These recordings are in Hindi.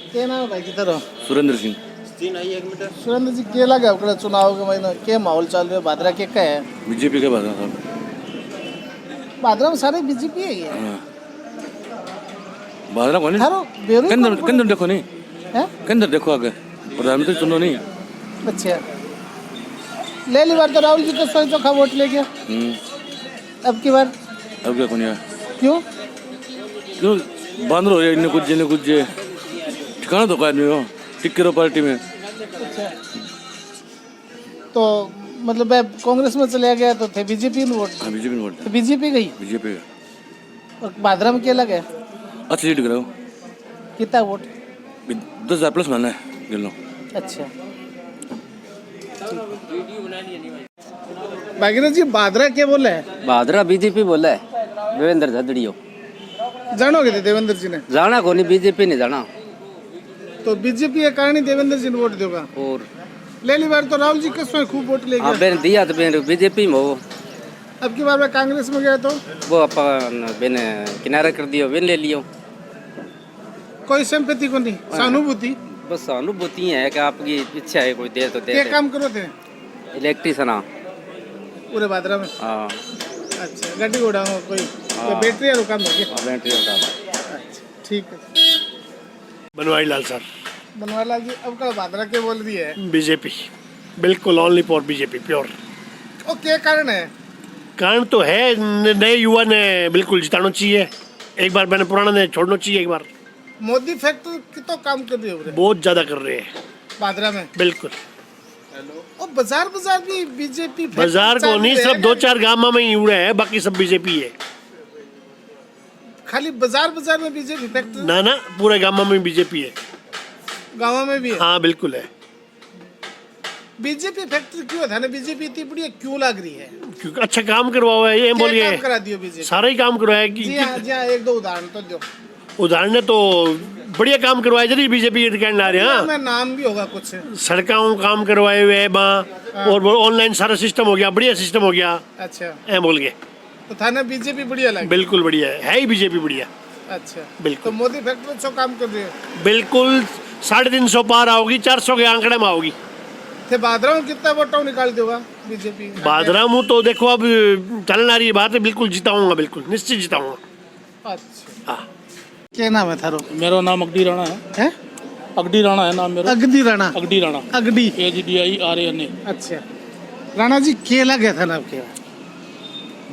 क्या नाम है भाई की तरह? सुरेंद्र सिंह। सुरेंद्र जी क्या लगा आपका चुनाव के महीना क्या माहौल चल रहा है? भादरा के का है? बीजेपी के बादल साहब। भादरा में सारे बीजेपी है ये। हाँ। बादल कौन है? थारो बेरू केंद्र देखो नहीं है? केंद्र देखो आगे प्रधानमंत्री चुनो नहीं। अच्छा ले ली बार तो राहुल जी को सही चोखा वोट ले गया। अब की बार अब क्या कौन है? क्यों? क्यों बंद हो रहे इन्हें कुछ ठिकाना तो का नहीं हो टिक रहो पार्टी में। अच्छा तो मतलब कांग्रेस में चले गया तो थे बीजेपी में वोट। हाँ बीजेपी में वोट तो बीजेपी गई बीजेपी और भादरा में क्या लगे? अच्छी सीट कराओ। कितना वोट? 10,000 प्लस माना है गिन लो। अच्छा भागीरथ जी भादरा क्या बोले है? भादरा बीजेपी बोला है देवेंद्र झदड़ियो। जानोगे थे देवेंद्र जी ने? जाना को नहीं बीजेपी नहीं जाना। तो बीजेपी के कारण ही देवेंद्र जी ने वोट देगा। और ले ली बार तो राहुल जी के खूब वोट ले गया। बेन दिया तो बेन बीजेपी में वो अब की बार मैं कांग्रेस में गया तो वो अपन बेन किनारा कर दियो बेन ले लियो। कोई सिंपैथी को नहीं सहानुभूति बस अनुभूति है कि आपकी इच्छा है कोई दे तो दे। क्या काम करो थे? इलेक्ट्रिशियन। पूरे भादरा में? हाँ अच्छा गाड़ी घोड़ा कोई बैटरी वाला काम है क्या? बैटरी का। अच्छा ठीक है। बनवारी लाल सर। बनवारी लाल जी अब का भादरा के बोल रही है? बीजेपी बिल्कुल ओनली फॉर बीजेपी प्योर। वो क्या कारण है? कारण तो है नए युवा ने बिल्कुल जिताना चाहिए एक बार, मैंने पुराना ने छोड़ना चाहिए एक बार। मोदी फैक्ट्री की तो काम कर रही है बहुत ज्यादा कर रहे हैं भादरा में। बिल्कुल। और बाजार भी बीजेपी बाजार को नहीं, सिर्फ 2-4 गाँव में ही उड़े हैं, बाकी सब बीजेपी है। खाली बाजार में बीजेपी फैक्ट्री? ना पूरे गाँव में बीजेपी है। गाँव में भी है? हाँ बिल्कुल है। बीजेपी फैक्ट्री क्यों था ना? बीजेपी इतनी बढ़िया क्यों लग रही है? क्योंकि अच्छा काम करवाओ है ये बोलिए। काम करा दियो बीजेपी? सारा ही काम करवाया जी हाँ एक दो उदाहरण तो दो। उदाहरण ने तो बढ़िया काम करवाया जरी बीजेपी के कहने आ रहे हैं। मैं नाम भी होगा कुछ सड़कों काम करवाए हुए हैं और ऑनलाइन सारा सिस्टम हो गया, बढ़िया सिस्टम हो गया। अच्छा ऐ बोल के तो थाने बीजेपी बढ़िया लगी? बिल्कुल बढ़िया है ही बीजेपी बढ़िया। अच्छा बिल्कुल। तो मोदी फैक्ट्री अच्छा काम कर रही है? बिल्कुल 350 पार आओगी, 400 के आंकड़े में आओगी। थे भादरा में कितना वोटों निकाल देगा बीजेपी? भादरा में तो देखो अब चलने आ रही बात है, बिल्कुल जिताऊंगा, बिल्कुल निश्चित जिताऊंगा। अच्छा हाँ। क्या नाम है थारो? मेरा नाम अगडी राणा है। अगडी राणा है नाम मेरा। अगदी राणा? अगडी राणा अगडी AGDIRANA। अच्छा राणा जी क्या लगे था नाम के?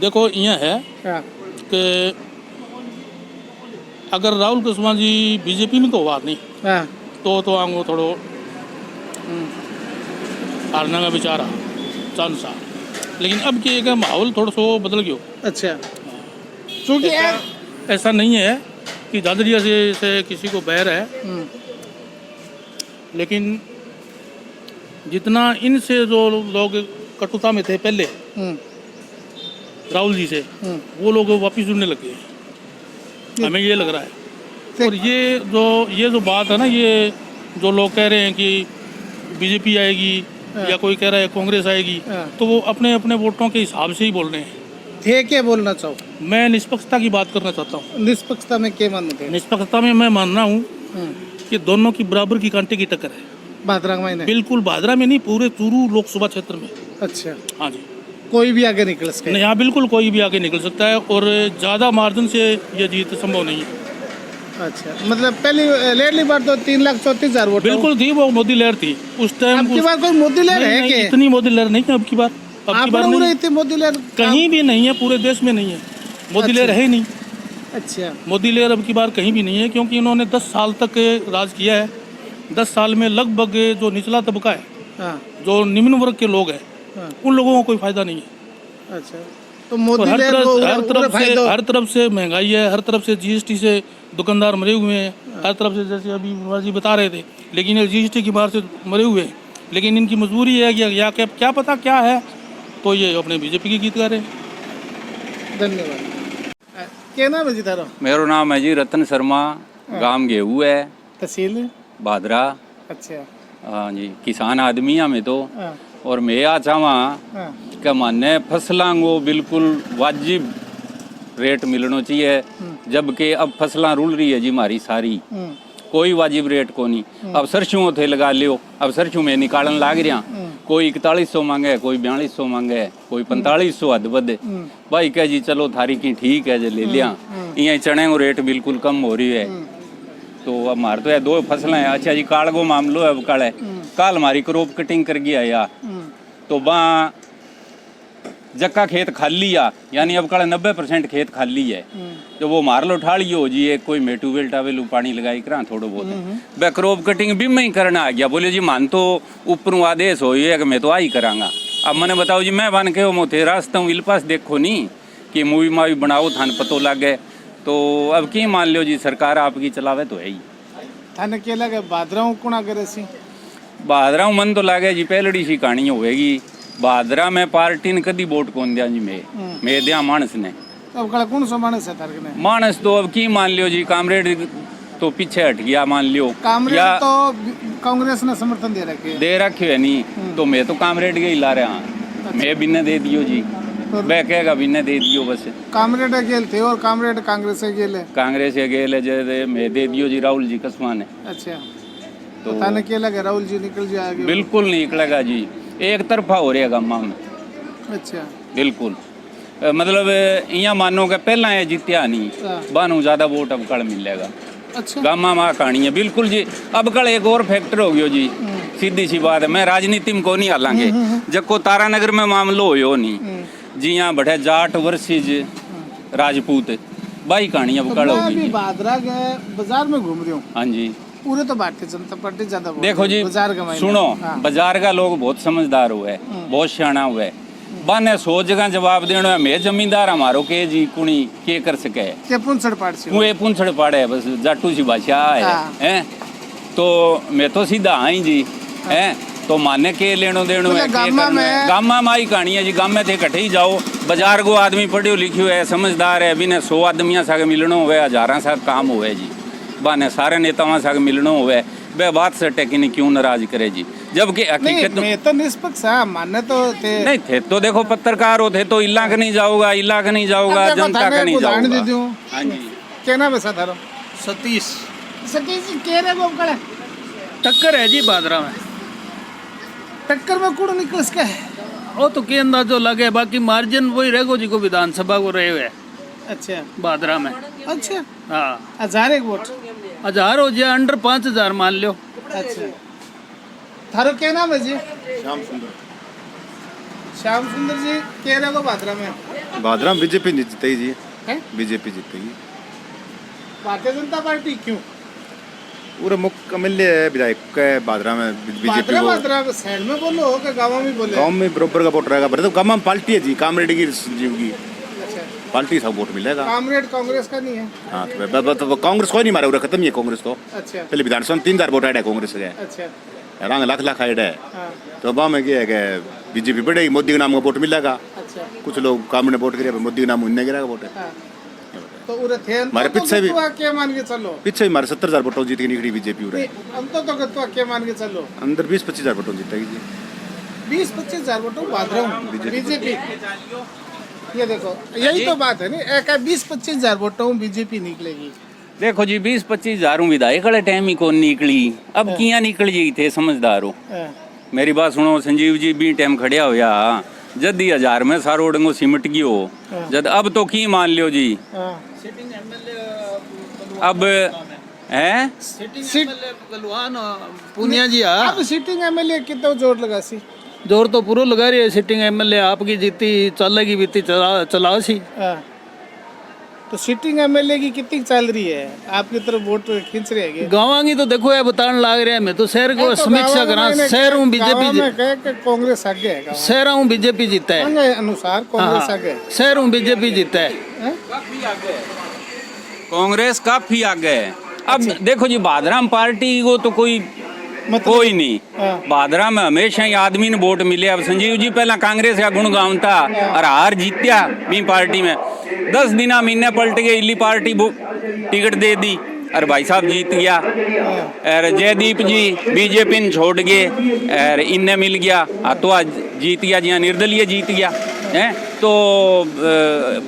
देखो ये है कि अगर राहुल कुशवाहा जी बीजेपी में तो हुआ नहीं तो आंगो थोड़ो हारने का बेचारा चांस आ, लेकिन अब क्या है माहौल थोड़ा सो बदल गयो। अच्छा क्योंकि ऐसा नहीं है कि दादरिया से किसी को बैर है, लेकिन जितना इनसे जो लोग कटुता में थे पहले राहुल जी से, वो लोग वापिस जुड़ने लगे हैं, हमें ये लग रहा है। और ये जो बात है ना, ये जो लोग कह रहे हैं कि बीजेपी आएगी या कोई कह रहा है कांग्रेस आएगी, तो वो अपने अपने वोटों के हिसाब से ही बोल रहे हैं। थे क्या बोलना चाहो? मैं निष्पक्षता की बात करना चाहता हूँ। निष्पक्षता में क्या मानते? निष्पक्षता में मैं मान रहा हूँ कि दोनों की बराबर की कांटे की टक्कर है भादरा में। बिल्कुल भादरा में नहीं, पूरे चूरू लोकसभा क्षेत्र में। अच्छा हाँ जी, कोई भी आगे निकल सकता है? नहीं, यहाँ बिल्कुल कोई भी आगे निकल सकता है और ज़्यादा मार्जिन से ये जीत संभव नहीं है। अच्छा मतलब पहली बार तो 3,34,000 वोट बिल्कुल थी, वो मोदी लहर थी उस टाइम। अब की बार कोई मोदी लहर है क्या? इतनी मोदी लहर नहीं है अब की बार। नहीं, मोदी लहर कहीं भी नहीं है, पूरे देश में नहीं है मोदी लहर, है ही नहीं। अच्छा मोदी लहर अब की बार कहीं भी नहीं है, क्योंकि इन्होंने 10 साल तक राज किया है। 10 साल में लगभग जो निचला तबका है, जो निम्न वर्ग के लोग हैं, उन लोगों को कोई फायदा नहीं है। अच्छा तो मोदी हर तरफ से महंगाई है, हर तरफ से GST से दुकानदार मरे हुए हैं, हर तरफ से, जैसे अभी जी बता रहे थे, लेकिन ये GST की मार से मरे हुए हैं। लेकिन इनकी मजबूरी है कि या क्या पता क्या है, तो ये अपने बीजेपी के गीत गा रहे हैं। धन्यवाद। क्या नाम है जी तारा? मेरा नाम है जी रतन शर्मा, गांव गेहू है, तहसील भादरा। अच्छा हाँ जी, किसान आदमी हमें तो। और मैं आ चाहवा कि माने फसलों को बिल्कुल वाजिब रेट मिलना चाहिए, जबकि अब फसलें रुल रही है जी हमारी सारी, कोई वाजिब रेट को नहीं। अब सरसों थे लगा लियो, अब सरसों में निकालन लाग रहा, कोई 4100 मांगे, कोई 4200 मांगे, कोई 4500 हद बद। भाई कह जी चलो थारी की ठीक है जे ले लिया, यहाँ चने को रेट बिल्कुल कम हो रही है। तो अब हमारे तो ये 2 फसलें हैं। अच्छा जी काल को मामलो है, अब काल है काल हमारी क्रॉप कटिंग कर गया यार, तो वहाँ जक्का खेत खाली आ, यानी अब कल 90% खेत खाली है। तो वो मार लो ठाड़ी हो जी, एक कोई मैं ट्यूबवेल टावेल पानी लगाई करा थोड़ा बहुत, वह क्रॉप कटिंग भी मैं ही करना आ गया। बोले जी मान तो ऊपरों आदेश हो है कि मैं तो आई करांगा। अब मैंने बताओ जी मैं बन के वो थे रास्ता हूँ, इल पास देखो नहीं कि मूवी मावी बनाओ थान पतो लागे। तो अब की मान लो जी सरकार आपकी चलावे तो है ही। थाने के लगे बादराओं कुणा करे सी बहादरा मन तो लागे जी पहलड़ी सी कहानी होगी। बहादरा में पार्टी ने कदी वोट कौन दिया जी मैं दिया मानस ने। अब कड़ा कौन सा मानस है तारक ने? मानस तो अब की मान लियो जी कामरेड तो पीछे हट गया मान लियो, कामरेड या तो कांग्रेस ने समर्थन दे रखे दे रखे है नहीं। तो मैं तो कामरेड के ही ला रहा हूँ, मैं बिन्ने दे दियो जी, वह कहेगा बिन्ने दे दियो बस। कामरेड गेल थे और कामरेड कांग्रेस से गेल है। कांग्रेस के गेल जे मैं दे दियो जी राहुल जी कसमा ने। अच्छा तो थाने के लगे राहुल जी निकल जाए आगे? बिल्कुल नहीं निकलेगा जी, एक तरफा हो रहेगा माम। अच्छा बिल्कुल मतलब यहाँ मानो के पहला है जीत्या नहीं, बानू ज्यादा वोट अब कल मिलेगा। अच्छा गामा माँ कहानी है बिल्कुल जी। अब कल एक और फैक्टर हो गयो जी, सीधी सी बात है, मैं राजनीति में को नहीं हालांगे जब को तारानगर में मामलो हो नहीं जी, यहाँ बैठे जाट वर्सेज राजपूत भाई कहानी अब कल होगी जी। बादरा गए बाजार में घूम रही हूँ, हाँ जी पूरे तो भारतीय जनता पार्टी ज्यादा देखो जी सुनो, बाजार का लोग बहुत समझदार हुए, बहुत सियाना हुए, बाने 100 जगह जवाब देना है। मैं जमींदार हमारो के जी कुणी के कर सके के पुंछड़ पाड़ से मुए पुंछड़ पाड़े बस जाटू सी भाषा है हैं। तो मैं तो सीधा आई जी हैं, तो माने के लेनो देनो है गामा माई कहानी है जी। गाम में थे कटे ही जाओ, बाजार को आदमी पढ़ियो लिखियो है, समझदार है, अभी ने 100 आदमियों साग मिलनो हुए, हजारा सा काम हुए जी, बाने सारे नेताओं साग मिलनो हुए, वह बात से टेकिनी क्यों नाराज करे जी, जबकि हकीकत में तो निष्पक्ष मानने तो थे नहीं थे। तो देखो पत्रकार होते तो इलाक नहीं जाओगा, इलाक नहीं जाओगा, जनता का नहीं जाओगा। हाँ जी क्या नाम है साधारण? सतीश सतीश जी कह रहे वो कड़ा टक्कर है जी बादरा में। टक्कर में कूड़ निकल इसका है वो तो के अंदाजो लगे, बाकी मार्जिन वही रहेगो जी को विधानसभा को रहे हुए अच्छा बादरा में। अच्छा हाँ 1000 एक वोट 1000 हो जाए, अंडर 5000 मान लो। अच्छा थारो क्या नाम है जी? श्याम सुंदर जी कह रहे हो बादरा में? बादरा में बीजेपी जीतेगी जी, हैं? बीजेपी जीतेगी। भारतीय जनता पार्टी क्यों? पूरे मुख्य एमएलए है विधायक है बादरा में बीजेपी को। बादरा शहर में बोलो कि गाँव में बोले? गाँव में बराबर का वोट रहेगा, तो गाँव में पार्टी है जी, कामरेड की जीवगी अच्छा पार्टी सब वोट मिलेगा। कामरेड कांग्रेस का नहीं है? हाँ तो कांग्रेस कोई नहीं मारा, पूरा खत्म ही है कांग्रेस तो। अच्छा पहले विधानसभा में 3000 वोट आया कांग्रेस के, अच्छा रंग लाख आया है। हाँ तो वहाँ में क्या है कि बीजेपी बढ़ेगी, मोदी के नाम का वोट मिलेगा। अच्छा कुछ लोग काम ने वोट करे, मोदी के नाम उन्हें गिरेगा वोट। हाँ तो उरे थे हमारे पीछे भी क्या मान के चलो? पीछे हमारे 70,000 वोटों जीत के निकली बीजेपी उरे। हम तो गत्वा क्या मान के चलो? अंदर 20-25,000 वोटों जीतेगी जी। 20-25,000 वोटों बादरा बीजेपी। ये देखो यही तो बात है ना, एक 20-25,000 वोटों बीजेपी निकलेगी। देखो जी 20-25,000 विधायक वाले टाइम ही कौन निकली, अब किया निकल जी थे समझदार हो। मेरी बात सुनो, संजीव जी भी टाइम खड़िया होया जद 1000 में सारो डंगो सिमट गयो, जद अब तो की मान लियो जी। अब है पूनिया जी अब सिटिंग एमएलए कितना जोर लगा सी? जोर तो पूरा लगा रही है सिटिंग एमएलए, आपकी जीती चलेगी बीती चलाओ सी। तो सिटिंग एमएलए की कितनी चल रही है? आपकी तरफ वोट खींच रहे हैं? गाँव की तो देखो ये बताने लाग रहे हैं, मैं तो शहर को समीक्षा करा, शहर हूँ बीजेपी कांग्रेस आगे है, शहर हूँ बीजेपी जीता है अनुसार कांग्रेस आगे, शहर हूँ बीजेपी जीता है, कांग्रेस काफी आगे है। अब देखो जी बादरा में पार्टी को तो कोई कोई नहीं, बादरा में हमेशा ही आदमी ने वोट मिले। अब संजीव जी पहला कांग्रेस का गुण गाउनता और हार जीत्या भी पार्टी में, 10 दिन महीने पलट गए, इली पार्टी टिकट दे दी और भाई साहब जीत गया। और जयदीप जी बीजेपी ने छोड़ गए और इन्हें मिल गया, तो आज जीत गया जी, निर्दलीय जीत गया। हैं तो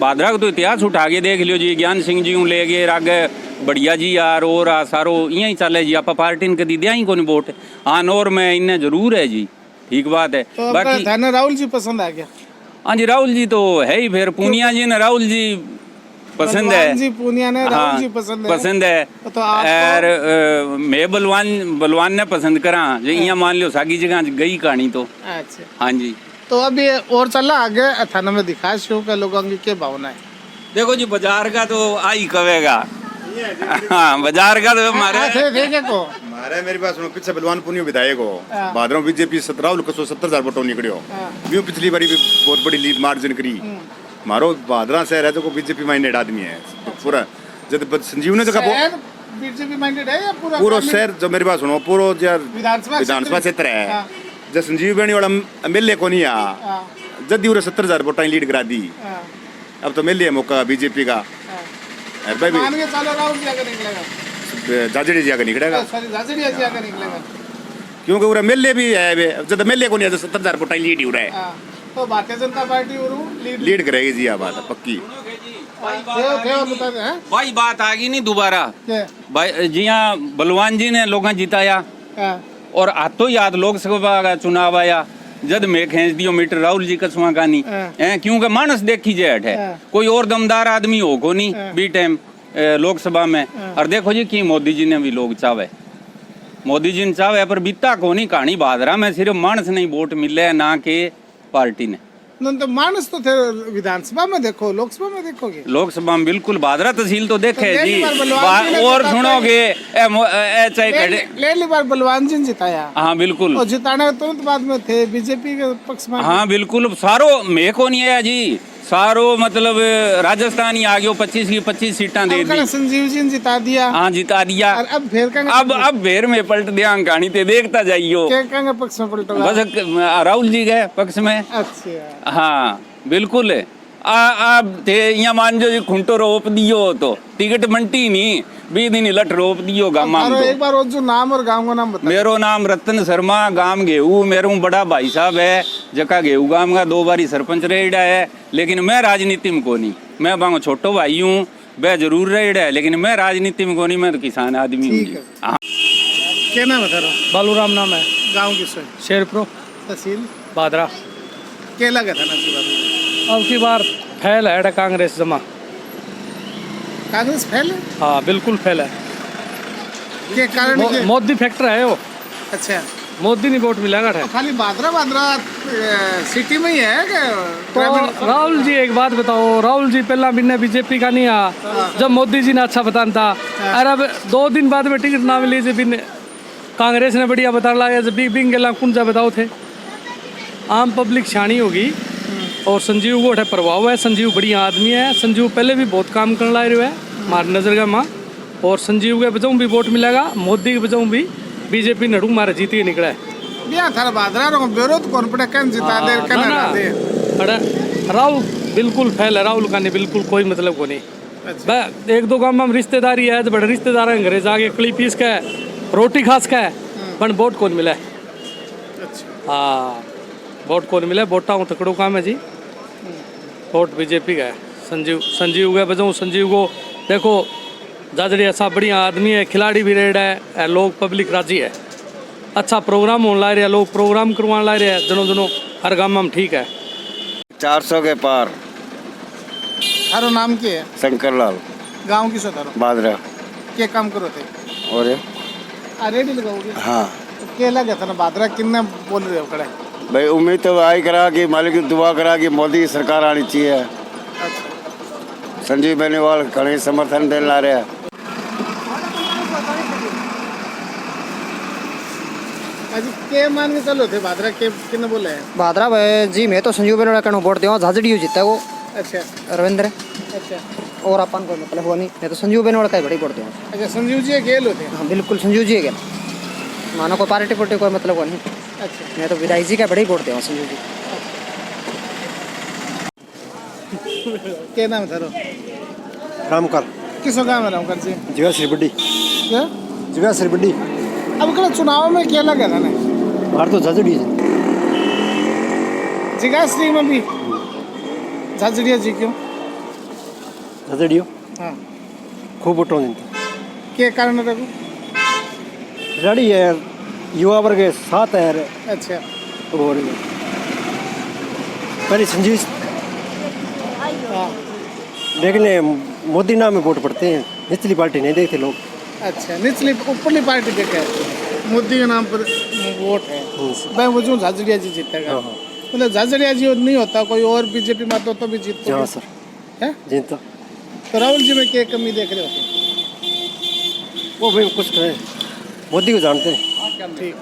भादरा का तो इतिहास उठा के देख लियो जी, ज्ञान सिंह जी ले गए आगे बढ़िया जी यार और सारो इं ही चले जी, आप पार्टी ने कदी दिया ही को वोट। हाँ नौर में इन्हें जरूर है जी, ठीक बात है। तो बाकी थाने राहुल जी पसंद आ गया? हाँ जी राहुल जी तो है ही, फिर पूनिया जी ने राहुल जी पसंद है। बलवान जी पूनिया ने राहुल जी पसंद है। तो और मैं बलवान ने पसंद करा जो यहाँ मान लो सागी जगह गई कहानी तो। अच्छा, हाँ जी तो अभी और चला आगे थाना में दिखा शो का लोगों की क्या भावना है? देखो जी बाजार का तो आई कवेगा। हाँ बाजार का तो हमारे हमारे मेरी बात सुनो, पीछे बलवान पुनियो विधायक हो भादरों बीजेपी 17,70,000 वोटों निकलियो। यूं पिछली बारी भी बहुत बड़ी लीड मार्जिन करी। मारो भादरा शहर है जो बीजेपी माइंडेड आदमी है पूरा। जब संजीव ने जगह बीजेपी माइंडेड है या पूरा पूरा शहर, जो मेरी बात सुनो, पूरा विधानसभा क्षेत्र है। जब संजीव बेणी वाला एमएलए को नहीं आ जल्दी उरे 70,000 वोटां लीड करा दी। अब तो मिल लिया मौका बीजेपी का। भाई भी मान के चलो राहुल जी आगे निकलेगा, जाजड़ी जी आगे निकलेगा, सॉरी जाजड़ी जी आगे निकलेगा, क्योंकि उरे मिल भी है। जब मिल को नहीं है 70,000 वोटां लीड ही उरे, तो भारतीय जनता पार्टी लीड करेगी जी। आ बात पक्की। भाई बात आ गई नहीं दोबारा भाई जी। हाँ बलवान जी ने लोग जिताया और हाथों याद लोकसभा का चुनाव आया जद में खींच दियो मीटर राहुल जी कसुआ का नहीं है, क्योंकि मानस देखी जेठ है, कोई और दमदार आदमी हो को नहीं बी टाइम लोकसभा में। और देखो जी कि मोदी जी ने भी लोग चावे, मोदी जी ने चावे पर बीता को नहीं कहानी भादरा में सिर्फ मानस नहीं वोट मिले ना के पार्टी ने। तो मानस तो थे विधानसभा में देखो, लोकसभा में देखोगे? लोकसभा में बिल्कुल भादरा तहसील तो देखे तो जी। जी और सुनोगे ले बार बलवान जी ने जिताया। हाँ बिल्कुल, और जिताने के तुरंत बाद में थे बीजेपी के पक्ष में। हाँ बिल्कुल, सारो में को नहीं है जी, सारो मतलब राजस्थान ही आ गयो, 25 की 25 सीटें दे दी। संजीव जी ने जिता दिया। हाँ जिता दिया। और अब फिर में पलट दिया कहानी ते देखता जाइयो। क्या पक्ष में पलटोगा? बस राहुल जी गए पक्ष में। अच्छा हाँ बिल्कुल। अब थे यहाँ मान जो खुंटो रोप दियो तो टिकट मंटी नहीं 20 दिन लट रोप दियो गामा में। एक बार जो नाम और गांव का नाम बता। मेरो नाम रतन शर्मा, गांव गेहू, मेरू बड़ा भाई साहब है जका गेहू गांव का 2 बारी सरपंच रेड़ा है। लेकिन मैं राजनीति में को नहीं, मैं बांगो छोटो भाई हूँ, वह जरूर रेड़ा है लेकिन मैं राजनीति में को नहीं, मैं तो किसान आदमी हूँ। क्या नाम है? बालूराम नाम है। गाँव की शेरपुर तहसील भादरा। क्या लगा था ना? अब की बार फैल है कांग्रेस जमा। कांग्रेस फैल है? हाँ बिल्कुल फैल है। के कारण मोदी फैक्टर है वो। अच्छा, मोदी नहीं वोट मिलेगा। तो खाली बादरा सिटी में ही है क्या? तो राहुल जी एक बात बताओ, राहुल जी पहला बिना बीजेपी का नहीं आ, जब मोदी जी ने अच्छा बताना था। और अब 2 दिन बाद में टिकट ना मिली जब कांग्रेस ने बढ़िया बता लाया जब बिंग गला कौन सा बताओ थे। आम पब्लिक छानी होगी और संजीव को है प्रभाव है। संजीव बढ़िया आदमी है, संजीव पहले भी बहुत काम करने ला रहे है हमारी नजर का माँ। और संजीव के बजाऊ भी वोट मिलेगा, मोदी के बजाऊ भी बीजेपी नड़ू मारे जीती निकला है। थारा बादरा विरोध कौन पड़े कन जिता दे अरे राहुल बिल्कुल फैल है, राहुल का नहीं बिल्कुल कोई मतलब को नहीं। 1-2 गाँव में रिश्तेदारी है, बड़े रिश्तेदार घरे जाके कड़ी पीस के रोटी खास के पर वोट कौन मिला। हाँ वोट कौन मिला, वोटा हूँ तकड़ो काम है जी। वोट बीजेपी का है। संजीव के बजाऊ संजीव को देखो जाजड़ी ऐसा बढ़िया आदमी है, खिलाड़ी भी रेड है, लोग पब्लिक राजी है। अच्छा प्रोग्राम होने ला रहे, लोग प्रोग्राम करवाने ला रहे हैं जनो हर गाँव में। ठीक है 400 के पार। थारो नाम क्या है? शंकरलाल। गांव की सदर बादरा। क्या काम करो थे? और रेडी लगाओगे? हाँ तो क्या लगा था ना बादरा किन्ने बोल रहे हो खड़े? भाई उम्मीद तो आई करा कि मालिक की दुआ करा कि मोदी की सरकार आनी चाहिए। अच्छा। संजीव बेनीवाल घने समर्थन देने ला रहे हैं। आज के मान के चलो थे बादरा के किन्ने बोले हैं? भादरा भाई जी मैं तो संजीव बेनीवाल का वोट दिया, झाजड़ी जीता है वो। अच्छा रविंद्र। अच्छा, और अपन को मतलब हुआ नहीं, मैं तो संजीव बेनीवाल का ही बड़ी वोट दिया। अच्छा संजीव जी गेल होते हैं? हाँ बिल्कुल संजीव जी है क्या, मानो को पार्टी कोई मतलब हुआ नहीं। अच्छा, मैं तो विधायक जी का बड़ी वोट दिया संजीव जी। क्या नाम था? रामकर। किस गाँव में रामकर जी? जीवा श्री बड्डी। क्या जीवा श्री बड्डी। अब कल चुनाव में क्या लगा था ना? बाहर तो झाजड़ी जिगाश्री में भी झाझड़िया जी क्यों? झजड़ियो हाँ, खूब वोटों देते क्या कारण रघु? रेडी है युवा वर्ग के साथ है अच्छा, और पहले संजीव हाँ, लेकिन मोदी नाम में वोट पड़ते हैं, निचली पार्टी नहीं देखते लोग। अच्छा, निचली ऊपरली पार्टी देखे मोदी के नाम पर वोट है। मैं मुझे झाझड़िया जी जीतेगा। हाँ, हाँ। मतलब झाझड़िया जी नहीं होता, कोई और बीजेपी में तो भी जीत हाँ सर, है। जीता तो राहुल जी में क्या कमी देख रहे हो? वो भाई कुछ करें, मोदी को जानते हैं। ठीक।